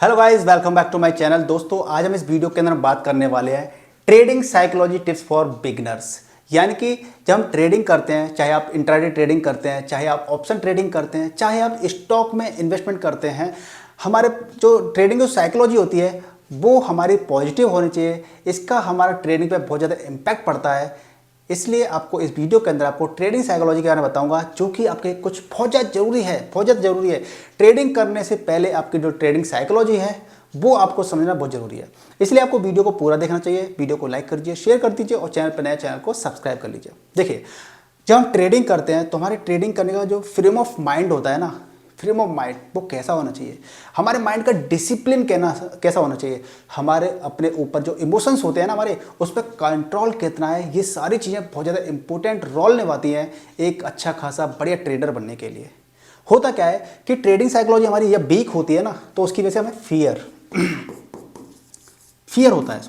Hello guys, welcome back to my channel. दोस्तों, आज हम इस वीडियो के अंदर बात करने वाले हैं trading psychology tips for beginners. यानी कि जब हम ट्रेडिंग करते हैं, चाहे आप इंट्राडे ट्रेडिंग करते हैं, चाहे आप ऑप्शन ट्रेडिंग करते हैं, चाहे आप स्टॉक में इन्वेस्टमेंट करते हैं, हमारे जो ट्रेडिंग जो साइकोलॉजी होती है वो हमारी पॉजिटिव होनी चाहिए। इसका हमारा ट्रेडिंग पे बहुत ज़्यादा इम्पैक्ट पड़ता है। इसलिए आपको इस वीडियो के अंदर आपको ट्रेडिंग साइकोलॉजी के बारे में बताऊंगा, जो कि आपके कुछ बहुत ज़्यादा ज़रूरी है। ट्रेडिंग करने से पहले आपकी जो ट्रेडिंग साइकोलॉजी है वो आपको समझना बहुत ज़रूरी है। इसलिए आपको वीडियो को पूरा देखना चाहिए। वीडियो को लाइक कर दीजिए, शेयर कर दीजिए और चैनल पर नया चैनल को सब्सक्राइब कर लीजिए। देखिए, जब हम ट्रेडिंग करते हैं तो हमारे ट्रेडिंग करने का जो फ्रेम ऑफ माइंड होता है ना, फ्रेम ऑफ माइंड वो कैसा होना चाहिए, हमारे माइंड का डिसिप्लिन कैसा होना चाहिए, हमारे अपने ऊपर जो इमोशंस होते हैं ना हमारे, उस पर कंट्रोल कितना है, ये सारी चीज़ें बहुत ज़्यादा इंपॉर्टेंट रोल निभाती हैं एक अच्छा खासा बढ़िया ट्रेडर बनने के लिए। होता क्या है कि ट्रेडिंग साइकोलॉजी हमारी जब वीक होती है ना, तो उसकी वजह से हमें फियर होता है।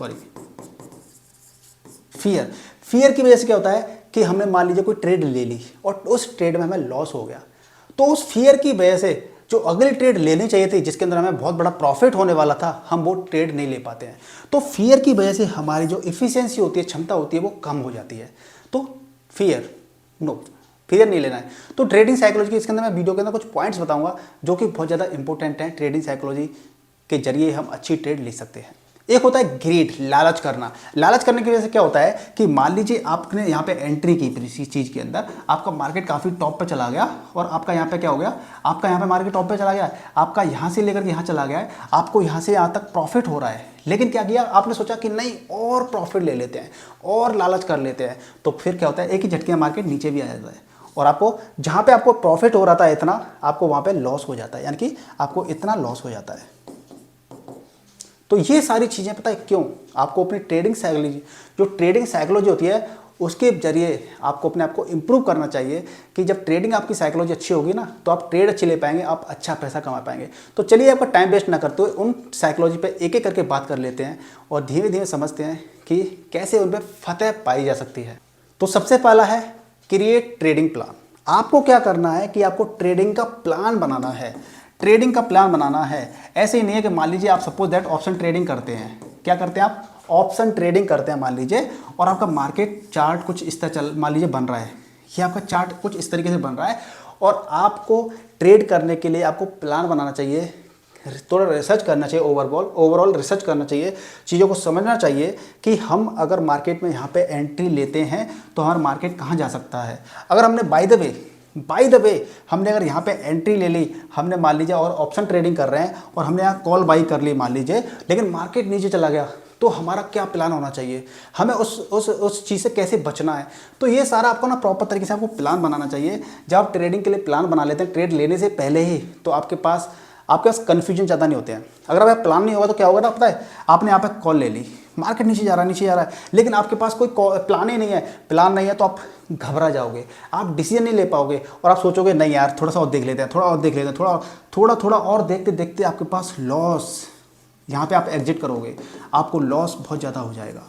फियर की वजह से क्या होता है कि हमने मान लीजिए कोई ट्रेड ले ली और उस ट्रेड में हमें लॉस हो गया, तो उस फियर की वजह से जो अगली ट्रेड लेनी चाहिए थी, जिसके अंदर हमें बहुत बड़ा प्रॉफिट होने वाला था, हम वो ट्रेड नहीं ले पाते हैं। तो फियर की वजह से हमारी जो इफिशियंसी होती है, क्षमता होती है, वो कम हो जाती है। तो फियर नहीं लेना है। तो ट्रेडिंग साइकोलॉजी के इसके अंदर मैं वीडियो के अंदर कुछ पॉइंट्स बताऊंगा जो कि बहुत ज़्यादा इंपॉर्टेंट हैं। ट्रेडिंग साइकोलॉजी के जरिए हम अच्छी ट्रेड ले सकते हैं। एक होता है ग्रीड, लालच करना। लालच करने की वजह से क्या होता है कि मान लीजिए आपने यहाँ पे एंट्री की किसी चीज़ के अंदर, आपका मार्केट काफ़ी टॉप पे चला गया और आपका यहाँ पे क्या हो गया, आपका यहाँ पे मार्केट टॉप पे चला गया, आपका यहाँ से लेकर के यहाँ चला गया है, आपको यहाँ से यहाँ तक प्रॉफिट हो रहा है। लेकिन क्या किया आपने, सोचा कि नहीं और प्रॉफिट ले लेते हैं और लालच कर लेते हैं, तो फिर क्या होता है एक ही झटके में मार्केट नीचे भी आ जाता है और आपको जहाँ पे आपको प्रॉफिट हो रहा था इतना, आपको वहाँ पे लॉस हो जाता है, यानी कि आपको इतना लॉस हो जाता है। तो ये सारी चीज़ें पता है क्यों, आपको अपनी ट्रेडिंग साइकोलॉजी होती है उसके जरिए आपको अपने आप को इम्प्रूव करना चाहिए कि जब ट्रेडिंग आपकी साइकोलॉजी अच्छी होगी ना, तो आप ट्रेड अच्छी ले पाएंगे, आप अच्छा पैसा कमा पाएंगे। तो चलिए आपका टाइम वेस्ट ना करते हुए उन साइकोलॉजी पे एक एक करके बात कर लेते हैं और धीमे धीमे समझते हैं कि कैसे उन पर फतेह पाई जा सकती है। तो सबसे पहला है क्रिएट ट्रेडिंग प्लान। आपको क्या करना है कि आपको ट्रेडिंग का प्लान बनाना है। ट्रेडिंग का प्लान बनाना है। ऐसे ही नहीं है कि मान लीजिए आप सपोज दैट ऑप्शन ट्रेडिंग करते हैं। क्या करते हैं आप, ऑप्शन ट्रेडिंग करते हैं मान लीजिए, और आपका मार्केट चार्ट कुछ इस तरह मान लीजिए बन रहा है, ये आपका चार्ट कुछ इस तरीके से बन रहा है और आपको ट्रेड करने के लिए आपको प्लान बनाना चाहिए, थोड़ा रिसर्च करना चाहिए, ओवरऑल रिसर्च करना चाहिए, चीज़ों को समझना चाहिए कि हम अगर मार्केट में यहाँ पे एंट्री लेते हैं तो हमारा मार्केट कहाँ जा सकता है। अगर हमने बाय द वे हमने अगर यहाँ पे एंट्री ले ली, हमने मान लीजिए और ऑप्शन ट्रेडिंग कर रहे हैं और हमने यहाँ कॉल बाई कर ली मान लीजिए, लेकिन मार्केट नीचे चला गया, तो हमारा क्या प्लान होना चाहिए, हमें उस चीज़ से कैसे बचना है। तो ये सारा आपको ना प्रॉपर तरीके से आपको प्लान बनाना चाहिए। जब आप ट्रेडिंग के लिए प्लान बना लेते हैं ट्रेड लेने से पहले ही, तो आपके पास कन्फ्यूजन ज़्यादा नहीं होते हैं। अगर आपका प्लान नहीं होगा तो क्या होगा ना, पता है, आपने यहाँ पे कॉल ले ली, मार्केट नीचे जा रहा है, लेकिन आपके पास कोई प्लान ही नहीं है। प्लान नहीं है तो आप घबरा जाओगे, आप डिसीजन नहीं ले पाओगे और आप सोचोगे नहीं यार थोड़ा सा और देख लेते हैं, थोड़ा और देखते देखते आपके पास लॉस, यहाँ पे आप एग्जिट करोगे, आपको लॉस बहुत ज़्यादा हो जाएगा।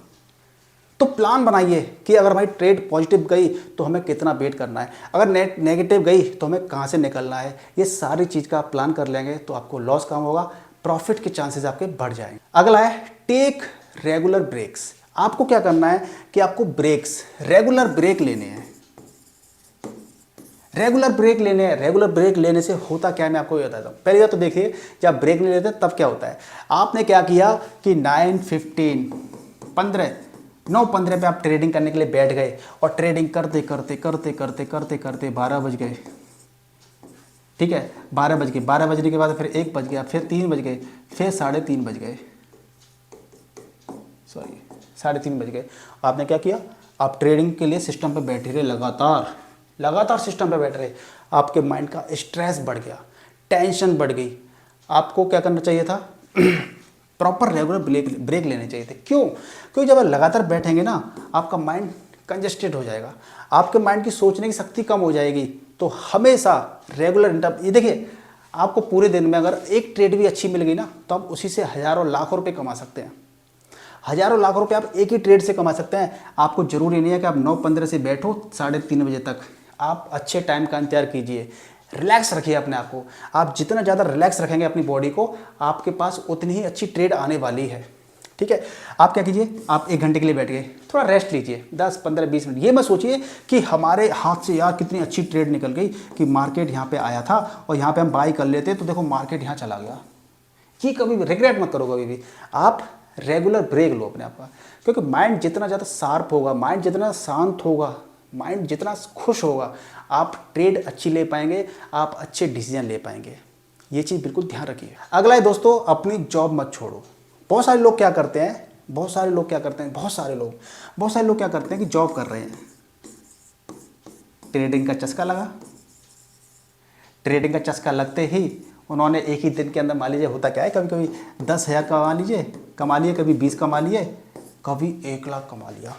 तो प्लान बनाइए कि अगर भाई ट्रेड पॉजिटिव गई तो हमें कितना वेट करना है, अगर नेगेटिव गई तो हमें कहाँ से निकलना है। ये सारी चीज़ का प्लान कर लेंगे तो आपको लॉस कम होगा, प्रॉफिट के चांसेस आपके बढ़ जाएंगे। अगला है टेक रेगुलर ब्रेक्स। आपको क्या करना है कि आपको रेगुलर ब्रेक लेने हैं। रेगुलर ब्रेक लेने से होता क्या है मैं आपको बताता हूँ। पहले तो देखिए, जब ब्रेक नहीं लेते तब क्या होता है। आपने क्या किया कि 9:15 पे आप ट्रेडिंग करने के लिए बैठ गए और ट्रेडिंग करते करते 12 बज गए। ठीक है, 12 बज गए, 12 बजने के बाद फिर 1 बज गया, फिर 3 बज गए, फिर 3:30 बज गए, 3:30 बज गए। आपने क्या किया, आप ट्रेडिंग के लिए सिस्टम पे बैठे रहे, लगातार सिस्टम पे बैठ रहे, आपके माइंड का स्ट्रेस बढ़ गया, टेंशन बढ़ गई। आपको क्या करना चाहिए था प्रॉपर रेगुलर ब्रेक लेने चाहिए थे। क्यों? क्योंकि जब आप लगातार बैठेंगे ना, आपका माइंड कंजेस्टेड हो जाएगा, आपके माइंड की सोचने की शक्ति कम हो जाएगी। तो हमेशा रेगुलर ये देखिए, आपको पूरे दिन में अगर एक ट्रेड भी अच्छी मिल गई ना, तो आप उसी से हज़ारों लाखों रुपए कमा सकते हैं। हज़ारों लाख रुपए आप एक ही ट्रेड से कमा सकते हैं। आपको ज़रूरी नहीं है कि आप 9:15 से बैठो 3:30 बजे तक। आप अच्छे टाइम का इंतजार कीजिए, रिलैक्स रखिए अपने आप को। आप जितना ज़्यादा रिलैक्स रखेंगे अपनी बॉडी को, आपके पास उतनी ही अच्छी ट्रेड आने वाली है। ठीक है, आप क्या कीजिए, आप 1 घंटे के लिए बैठ गए, थोड़ा रेस्ट लीजिए 10, 15, 20 मिनट। ये मत सोचिए कि हमारे हाथ से यार कितनी अच्छी ट्रेड निकल गई कि मार्केट यहाँ पे आया था और यहाँ पे हम बाई कर लेते तो देखो मार्केट यहाँ चला गया। ये कभी भी रिग्रेट मत करो कभी भी। आप रेगुलर ब्रेक लो अपने आप का, क्योंकि माइंड जितना ज़्यादा शार्प होगा, माइंड जितना शांत होगा, माइंड जितना खुश होगा, आप ट्रेड अच्छी ले पाएंगे, आप अच्छे डिसीजन ले पाएंगे। ये चीज़ बिल्कुल ध्यान रखिए। अगला है दोस्तों, अपनी जॉब मत छोड़ो। बहुत सारे लोग क्या करते हैं, बहुत सारे लोग क्या करते हैं कि जॉब कर रहे हैं, ट्रेडिंग का चस्का लगा, ट्रेडिंग का चस्का लगते ही उन्होंने एक ही दिन के अंदर, मान लीजिए होता क्या है, कभी कभी 10,000 कमा लिए, कभी 20 कमा लिए, कभी 1 लाख कमा लिया।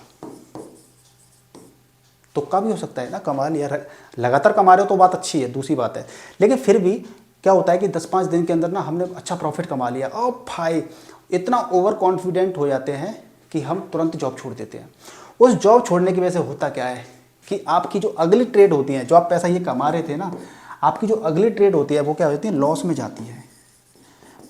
तुक्का भी हो सकता है ना, कमा लिया, लगातार कमा रहे हो तो बात अच्छी है, दूसरी बात है। लेकिन फिर भी क्या होता है कि 10-5 दिन के अंदर ना हमने अच्छा प्रॉफिट कमा लिया, और भाई इतना ओवर कॉन्फिडेंट हो जाते हैं कि हम तुरंत जॉब छोड़ देते हैं। उस जॉब छोड़ने की वजह से होता क्या है कि आपकी जो अगली ट्रेड होती है, जो आप पैसा ये कमा रहे थे ना, आपकी जो अगली ट्रेड होती है वो क्या होती है, लॉस में जाती है।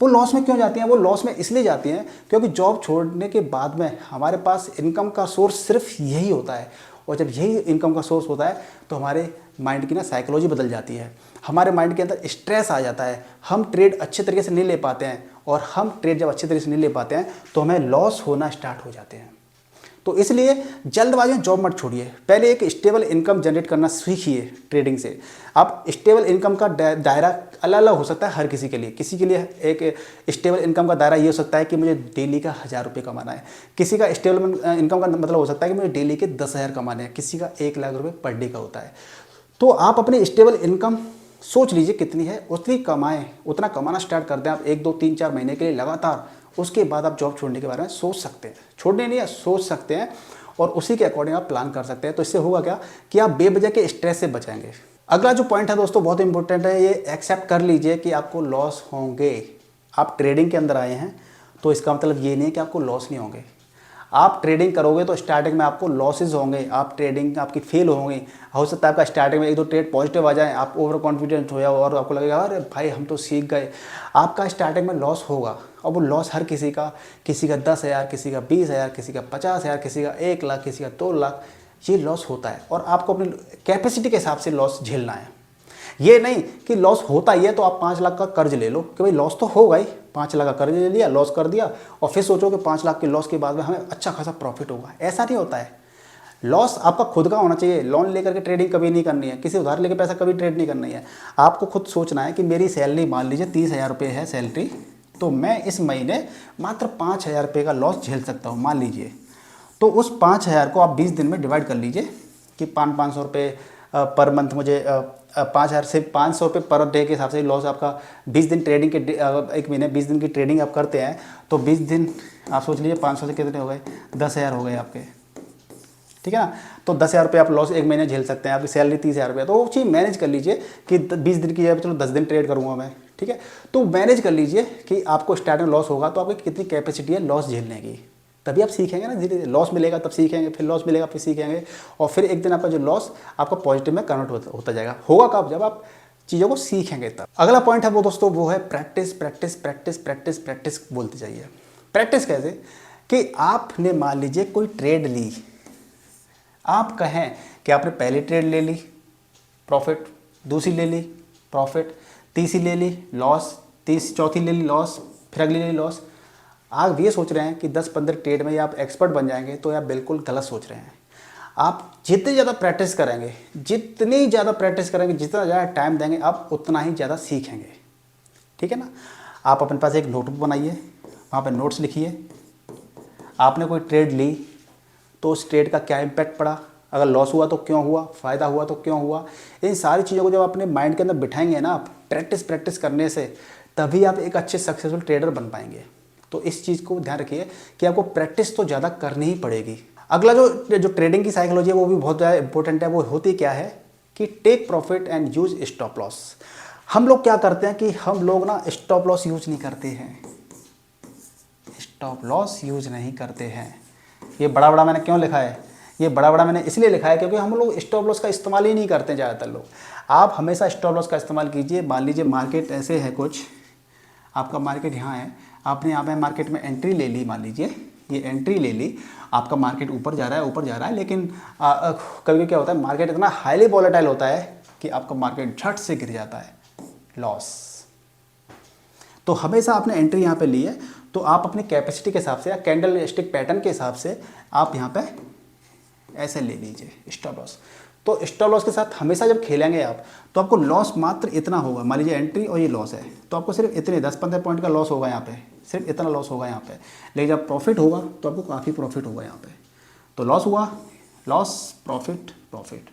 वो लॉस में क्यों जाती हैं? वो लॉस में इसलिए जाती हैं क्योंकि जॉब छोड़ने के बाद में हमारे पास इनकम का सोर्स सिर्फ यही होता है, और जब यही इनकम का सोर्स होता है तो हमारे माइंड की ना साइकोलॉजी बदल जाती है, हमारे माइंड के अंदर स्ट्रेस आ जाता है, हम ट्रेड अच्छे तरीके से नहीं ले पाते हैं, और हम ट्रेड जब अच्छे तरीके से नहीं ले पाते हैं तो हमें लॉस होना स्टार्ट हो जाते हैं। तो इसलिए जल्दबाजी में जॉब मत छोड़िए, पहले एक स्टेबल इनकम जनरेट करना सीखिए ट्रेडिंग से। आप स्टेबल इनकम का दायरा अलग अलग हो सकता है हर किसी के लिए। किसी के लिए एक स्टेबल इनकम का दायरा ये हो सकता है कि मुझे डेली का 1,000 रुपये कमाना है, किसी का स्टेबल इनकम का मतलब हो सकता है कि मुझे डेली के 10,000 कमाने हैं, किसी का 1 लाख रुपये पर डे का होता है। तो आप अपनी स्टेबल इनकम सोच लीजिए कितनी है, उतनी कमाएं, उतना कमाना स्टार्ट कर दें आप 1, 2, 3, 4 महीने के लिए लगातार। उसके बाद आप जॉब छोड़ने के बारे में सोच सकते हैं, छोड़ने नहीं है, सोच सकते हैं, और उसी के अकॉर्डिंग आप प्लान कर सकते हैं। तो इससे होगा क्या कि आप बेवजह के स्ट्रेस से बचाएंगे। अगला जो पॉइंट है दोस्तों बहुत इंपॉर्टेंट है, ये एक्सेप्ट कर लीजिए कि आपको लॉस होंगे। आप ट्रेडिंग के अंदर आए हैं तो इसका मतलब ये नहीं है कि आपको लॉस नहीं होंगे। आप ट्रेडिंग करोगे तो स्टार्टिंग में आपको लॉसेज होंगे, आप ट्रेडिंग आपकी फेल होंगी, हो सकता है आपका स्टार्टिंग में 1-2 ट्रेड पॉजिटिव आ जाए, आप ओवर कॉन्फिडेंट हो जाओ और आपको लगेगा अरे भाई हम तो सीख गए। आपका स्टार्टिंग में लॉस होगा, और वो लॉस हर किसी का 10,000, किसी का 20,000, किसी का 50,000, किसी का 1 लाख, किसी का 2 लाख, ये लॉस होता है, और आपको अपनी कैपेसिटी के हिसाब से लॉस झेलना है। ये नहीं कि लॉस होता ही है तो आप 5 लाख का कर्ज ले लो कि भाई लॉस तो होगा ही, 5 लाख का कर्ज ले लिया, लॉस कर दिया, और फिर सोचो कि 5 लाख के लॉस के बाद में हमें अच्छा खासा प्रॉफिट होगा। ऐसा नहीं होता है। लॉस आपका खुद का होना चाहिए। लोन लेकर के ट्रेडिंग कभी नहीं करनी है, किसी उधार लेकर पैसा कभी ट्रेड नहीं करनी है। आपको खुद सोचना है कि मेरी सैलरी मान लीजिए 30,000 रुपये है सैलरी, तो मैं इस महीने मात्र 5,000 रुपये का लॉस झेल सकता हूँ मान लीजिए। तो उस 5,000 को आप 20 दिन में डिवाइड कर लीजिए कि 500 रुपये पर मंथ मुझे 5,000 से 500 रुपये पर डे के हिसाब से लॉस आपका 20 दिन ट्रेडिंग के एक महीने 20 दिन की ट्रेडिंग आप करते हैं तो 20 दिन आप सोच लीजिए 500 से कितने हो गए, 10,000 हो गए आपके। ठीक है ना, तो 10,000 रुपये आप लॉस एक महीने झेल सकते हैं। आपकी सैलरी 30,000 रुपये, तो वो चीज़ मैनेज कर लीजिए कि 20 दिन की है, चलो 10 दिन ट्रेड करूँगा मैं। ठीक है, तो मैनेज कर लीजिए कि आपको स्टार्टिंग लॉस होगा तो आपकी कितनी कैपेसिटी है लॉस झेलने की, तभी आप सीखेंगे ना। धीरे धीरे लॉस मिलेगा तब सीखेंगे, फिर लॉस मिलेगा फिर सीखेंगे, और फिर एक दिन आपका जो लॉस आपका पॉजिटिव में कन्वर्ट होता जाएगा। होगा कब? जब आप चीज़ों को सीखेंगे तब। अगला पॉइंट है वो दोस्तों, वो है practice practice practice practice practice बोलते जाइए। प्रैक्टिस कैसे कि आपने मान लीजिए कोई ट्रेड ली, आप कहें कि आपने पहली ट्रेड ले ली प्रॉफिट, दूसरी ले ली प्रॉफिट, तीसरी ले ली लॉस, चौथी ले ली लॉस, फिर अगली ले ली लॉस। आप ये सोच रहे हैं कि 10-15 ट्रेड में आप एक्सपर्ट बन जाएंगे, तो आप बिल्कुल गलत सोच रहे हैं। आप जितनी ज़्यादा प्रैक्टिस करेंगे, जितनी ज़्यादा प्रैक्टिस करेंगे, जितना ज़्यादा टाइम देंगे, आप उतना ही ज़्यादा सीखेंगे। ठीक है ना। आप अपने पास एक नोटबुक बनाइए, वहाँ पर नोट्स लिखिए। आपने कोई ट्रेड ली तो उस ट्रेड का क्या इम्पैक्ट पड़ा, अगर लॉस हुआ तो क्यों हुआ, फ़ायदा हुआ तो क्यों हुआ। इन सारी चीज़ों को जब अपने माइंड के अंदर बिठाएंगे ना आप प्रैक्टिस करने से, तभी आप एक अच्छे सक्सेसफुल ट्रेडर बन पाएंगे। तो इस चीज़ को ध्यान रखिए कि आपको प्रैक्टिस तो ज़्यादा करनी ही पड़ेगी। अगला जो ट्रेडिंग की साइकोलॉजी है वो भी बहुत ज़्यादा इंपॉर्टेंट है। वो होती क्या है कि take profit and use stop loss. हम लोग क्या करते हैं कि हम लोग ना स्टॉप लॉस यूज नहीं करते हैं, स्टॉप लॉस यूज नहीं करते हैं। ये बड़ा बड़ा मैंने क्यों लिखा है ये बड़ा बड़ा मैंने इसलिए लिखा है क्योंकि हम लोग स्टॉप लॉस का इस्तेमाल ही नहीं करते ज़्यादातर लोग। आप हमेशा स्टॉप लॉस का इस्तेमाल कीजिए। मान लीजिए मार्केट ऐसे है कुछ, आपका मार्केट यहाँ है, आपने यहाँ पे मार्केट में एंट्री ले ली, मान लीजिए ये एंट्री ले ली, आपका मार्केट ऊपर जा रहा है, लेकिन कभी कभी क्या होता है मार्केट इतना हाईली वॉलेटाइल होता है कि आपका मार्केट झट से गिर जाता है, लॉस। तो हमेशा आपने एंट्री यहाँ पे ली है तो आप अपनी कैपेसिटी के हिसाब से या कैंडल स्टिक पैटर्न के हिसाब से आप यहाँ पे ऐसे ले लीजिए स्टॉप लॉस। तो स्टॉप लॉस के साथ हमेशा जब खेलेंगे आप तो आपको लॉस मात्र इतना होगा, मान लीजिए एंट्री और ये लॉस है तो आपको सिर्फ इतने 10-15 पॉइंट का लॉस होगा यहाँ पे, सिर्फ इतना लॉस होगा यहाँ पे। लेकिन जब प्रॉफिट होगा तो आपको काफ़ी प्रॉफिट होगा यहाँ पे। तो लॉस हुआ, लॉस, प्रॉफिट, प्रॉफिट।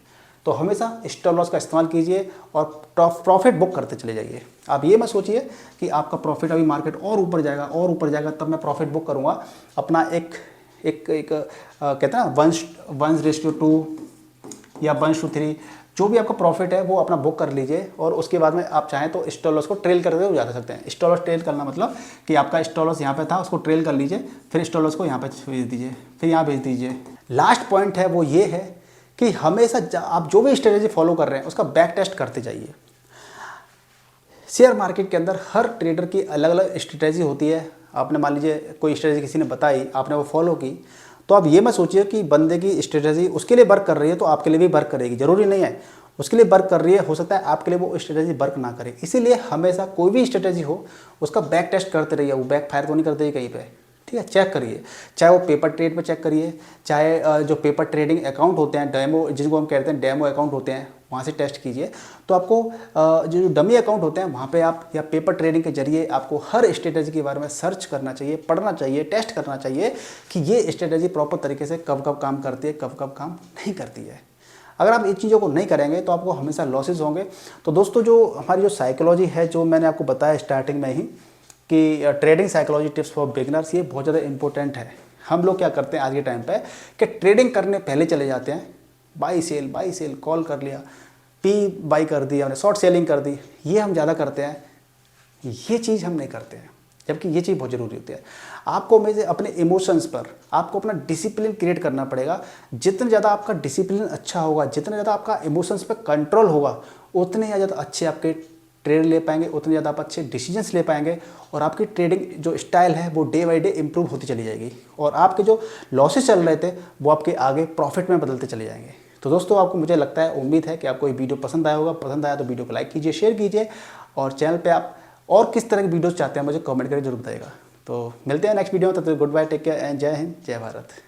तो हमेशा स्टॉप लॉस का इस्तेमाल कीजिए और प्रॉफिट बुक करते चले जाइए। आप ये मत सोचिए कि आपका प्रॉफिट अभी मार्केट और ऊपर जाएगा और ऊपर जाएगा तब मैं प्रॉफिट बुक करूँगा। अपना एक कहते हैं ना 1:2 या 1:3 जो भी आपका प्रॉफिट है वो अपना बुक कर लीजिए और उसके बाद में आप चाहें तो स्टॉप लॉस को ट्रेल करते हुए जा सकते हैं। स्टॉप लॉस ट्रेल करना मतलब कि आपका स्टॉप लॉस यहाँ पे था उसको ट्रेल कर लीजिए, फिर स्टॉप लॉस को यहाँ पे भेज दीजिए, फिर यहाँ भेज दीजिए। लास्ट पॉइंट है वो ये है कि हमेशा आप जो भी स्ट्रेटेजी फॉलो कर रहे हैं उसका बैक टेस्ट करते जाइए। शेयर मार्केट के अंदर हर ट्रेडर की अलग अलग स्ट्रेटेजी होती है। आपने मान लीजिए कोई स्ट्रेटेजी किसी ने बताई, आपने वो फॉलो की, तो आप ये मत सोचिए कि बंदे की स्ट्रेटेजी उसके लिए वर्क कर रही है तो आपके लिए भी वर्क करेगी, ज़रूरी नहीं है। उसके लिए वर्क कर रही है, हो सकता है आपके लिए वो स्ट्रेटेजी वर्क ना करे। इसीलिए हमेशा कोई भी स्ट्रेटेजी हो उसका बैक टेस्ट करते रहिए। वो बैक फायर तो नहीं करते कहीं पे, ठीक है, चेक करिए। चाहे वो पेपर ट्रेड पे चेक करिए, चाहे जो पेपर ट्रेडिंग अकाउंट होते हैं, डेमो जिनको हम कहते हैं डेमो अकाउंट होते हैं, वहाँ से टेस्ट कीजिए। तो आपको जो डमी अकाउंट होते हैं वहाँ पे आप या पेपर ट्रेडिंग के जरिए आपको हर स्ट्रेटेजी के बारे में सर्च करना चाहिए, पढ़ना चाहिए, टेस्ट करना चाहिए कि ये स्ट्रेटेजी प्रॉपर तरीके से कब कब काम करती है, कब कब काम नहीं करती है। अगर आप इन चीज़ों को नहीं करेंगे तो आपको हमेशा लॉसेज होंगे। तो दोस्तों जो हमारी जो साइकोलॉजी है, जो मैंने आपको बताया स्टार्टिंग में ही कि trading psychology tips for beginners, ये बहुत ज़्यादा इंपॉर्टेंट है। हम लोग क्या करते हैं आज के टाइम पे कि ट्रेडिंग करने पहले चले जाते हैं, बाई सेल कॉल कर लिया, पी बाई कर दी, हमने शॉर्ट सेलिंग कर दी, ये हम ज़्यादा करते हैं। ये चीज़ हम नहीं करते हैं, जबकि ये चीज़ बहुत ज़रूरी होती है। आपको हमें अपने इमोशंस पर आपको अपना डिसिप्लिन क्रिएट करना पड़ेगा। जितना ज़्यादा आपका डिसिप्लिन अच्छा होगा, जितना ज़्यादा आपका इमोशंस पर कंट्रोल होगा, उतने ज़्यादा अच्छे आपके ट्रेड ले पाएंगे, उतने ज़्यादा आप अच्छे डिसीजंस ले पाएंगे और आपकी ट्रेडिंग जो स्टाइल है वो डे बाई डे इंप्रूव होती चली जाएगी और आपके जो लॉसेस चल रहे थे वो आपके आगे प्रॉफिट में बदलते चले जाएंगे। तो दोस्तों आपको, मुझे लगता है, उम्मीद है कि आपको ये वीडियो पसंद आया होगा। पसंद आया तो वीडियो को लाइक कीजिए, शेयर कीजिए और चैनल पे आप और किस तरह की वीडियोस चाहते हैं मुझे कमेंट करके जरूर बताइएगा। तो मिलते हैं नेक्स्ट वीडियो में, तब तक good bye, take care and जय हिंद, जय भारत।